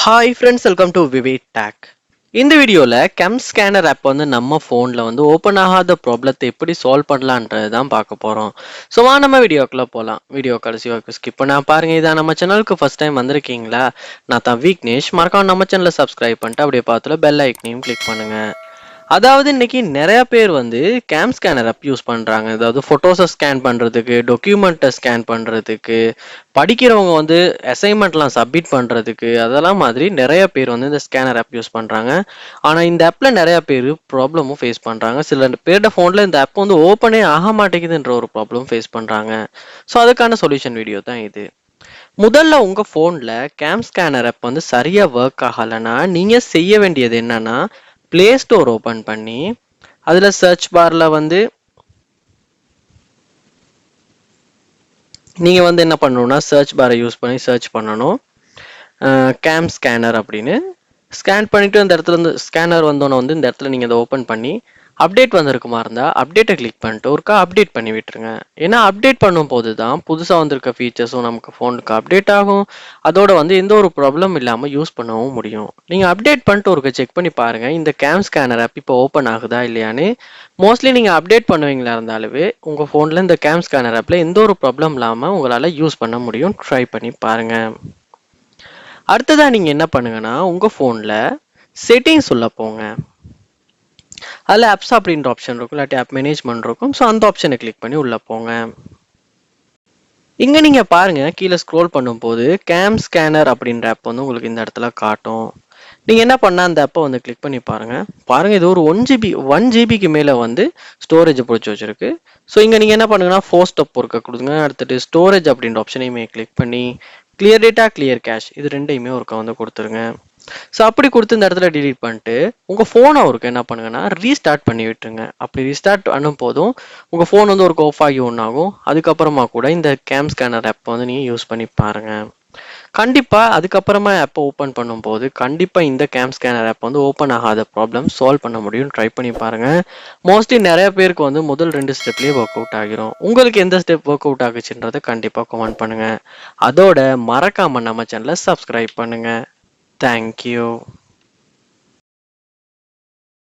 Hi friends, welcome to Vivek take. இந்த வீடியோவில் gem scanner app வந்து நம்ம ஃபோனில் வந்து ஓப்பன் ஆகாத ப்ராப்ளத்தை எப்படி சால்வ் பண்ணலான்றது தான் பார்க்க போகிறோம். ஸோ நம்ம வீடியோக்குள்ளே போகலாம். வீடியோ கடைசி வரைக்கும் ஸ்கிப் பண்ண பாருங்கள். இதான் நம்ம சேனலுக்கு ஃபஸ்ட் டைம் வந்திருக்கீங்களா? நான் தான் விக்னேஷ். மறக்காம நம்ம சேனலை சப்ஸ்கிரைப் பண்ணிட்டு அப்படியே பார்த்துல பெல் ஐக்கனையும் கிளிக் பண்ணுங்கள். அதாவது இன்னைக்கு நிறைய பேர் வந்து கேம் ஸ்கேனர் ஆப் யூஸ் பண்ணுறாங்க. அதாவது ஃபோட்டோஸை ஸ்கேன் பண்ணுறதுக்கு, டாக்குமெண்ட்டை ஸ்கேன் பண்ணுறதுக்கு, படிக்கிறவங்க வந்து அசைன்மெண்ட்லாம் சப்மிட் பண்ணுறதுக்கு, அதெல்லாம் மாதிரி நிறைய பேர் வந்து இந்த ஸ்கேனர் ஆப் யூஸ் பண்ணுறாங்க. ஆனால் இந்த ஆப்பில் நிறைய பேர் ப்ராப்ளமும் ஃபேஸ் பண்ணுறாங்க. சில பேரோட ஃபோனில் இந்த ஆப் வந்து ஓப்பனே ஆக மாட்டேங்குதுன்ற ஒரு ப்ராப்ளம் ஃபேஸ் பண்ணுறாங்க. ஸோ அதுக்கான சொல்யூஷன் வீடியோ தான் இது. முதல்ல உங்கள் ஃபோனில் கேம் ஸ்கேனர் ஆப் வந்து சரியாக ஒர்க் ஆகலைன்னா நீங்கள் செய்ய வேண்டியது என்னன்னா, பிளே ஸ்டோர் ஓப்பன் பண்ணி அதில் சர்ச் பாரில் வந்து நீங்கள் வந்து என்ன பண்ணணும்னா, சர்ச் பாரை யூஸ் பண்ணி சர்ச் பண்ணணும். கேம் ஸ்கேனர் அப்படின்னு ஸ்கேன் பண்ணிவிட்டு அந்த இடத்துல இருந்து ஸ்கேனர் வந்தோன்னே வந்து இந்த இடத்துல நீங்கள் அதை ஓப்பன் பண்ணி அப்டேட் வந்திருக்குமா இருந்தால் அப்டேட்டை கிளிக் பண்ணிட்டு ஒருக்கா அப்டேட் பண்ணி விட்டுருங்க. ஏன்னா அப்டேட் பண்ணும்போது தான் புதுசாக வந்திருக்க ஃபீச்சர்ஸும் நமக்கு ஃபோனுக்கு அப்டேட் ஆகும். அதோட வந்து எந்த ஒரு ப்ராப்ளம் இல்லாமல் யூஸ் பண்ணவும் முடியும். நீங்கள் அப்டேட் பண்ணிட்டு ஒருக்கா செக் பண்ணி பாருங்கள், இந்த கேம் ஸ்கேனர் ஆப் இப்போ ஓப்பன் ஆகுதா இல்லையான்னு. மோஸ்ட்லி நீங்கள் அப்டேட் பண்ணுவீங்களா இருந்தாலுமே உங்கள் ஃபோனில் இந்த கேம் ஸ்கேனர் ஆப்பில் எந்த ஒரு ப்ராப்ளம் இல்லாமல் உங்களால் யூஸ் பண்ண முடியும். ட்ரை பண்ணி பாருங்கள். அடுத்ததாக நீங்கள் என்ன பண்ணுங்கன்னா, உங்கள் ஃபோனில் செட்டிங்ஸ் உள்ள போங்க. அதில் ஆப்ஸ் அப்படின்ற ஆப்ஷன் இருக்கும், இல்லாட்டி ஆப் மேனேஜ்மெண்ட் இருக்கும். ஸோ அந்த ஆப்ஷனை கிளிக் பண்ணி உள்ளே போங்க. இங்கே நீங்கள் பாருங்கள், கீழே ஸ்க்ரோல் பண்ணும்போது கேம் ஸ்கேனர் அப்படின்ற ஆப் வந்து உங்களுக்கு இந்த இடத்துல காட்டும். நீங்கள் என்ன பண்ணால் அந்த ஆப்பை வந்து கிளிக் பண்ணி பாருங்கள். இது ஒரு 1 ஜிபிக்கு மேலே வந்து ஸ்டோரேஜ் பிடிச்சி வச்சுருக்கு. ஸோ இங்கே நீங்கள் என்ன பண்ணுங்கன்னா, ஃபோர் ஸ்டெப் ஒர்க்கை கொடுங்க. அடுத்துட்டு ஸ்டோரேஜ் அப்படின்ற ஆப்ஷனையுமே கிளிக் பண்ணி கிளியர் டேட்டா, கிளியர் கேஷ் இது ரெண்டையுமே ஒருக்கா வந்து கொடுத்துருங்க. ஸோ அப்படி கொடுத்து இந்த இடத்துல டிலீட் பண்ணிட்டு உங்கள் ஃபோனை ஒருக்கு என்ன பண்ணுங்கன்னா, ரீஸ்டார்ட் பண்ணி விட்டுருங்க. அப்படி ரீஸ்டார்ட் பண்ணும் போதும் உங்கள் ஃபோன் வந்து ஒரு ஆஃப் ஆகி ஒன்று ஆகும். அதுக்கப்புறமா கூட இந்த கேம் ஸ்கேனர் ஆப் வந்து நீங்கள் யூஸ் பண்ணி பாருங்கள். கண்டிப்பாக அதுக்கப்புறமா ஆப்பை ஓப்பன் பண்ணும்போது கண்டிப்பாக இந்த கேம் ஸ்கேனர் ஆப் வந்து ஓப்பன் ஆகாத ப்ராப்ளம் சால்வ் பண்ண முடியும். ட்ரை பண்ணி பாருங்கள். மோஸ்ட்லி நிறைய பேருக்கு வந்து முதல் 2 ஸ்டெப்லேயே ஒர்க் அவுட் ஆகிரும். உங்களுக்கு எந்த ஸ்டெப் ஒர்க் அவுட் ஆகுச்சுன்றதை கண்டிப்பாக கமெண்ட் பண்ணுங்கள். அதோட மறக்காமல் நம்ம சேனலை சப்ஸ்கிரைப் பண்ணுங்கள். Thank you.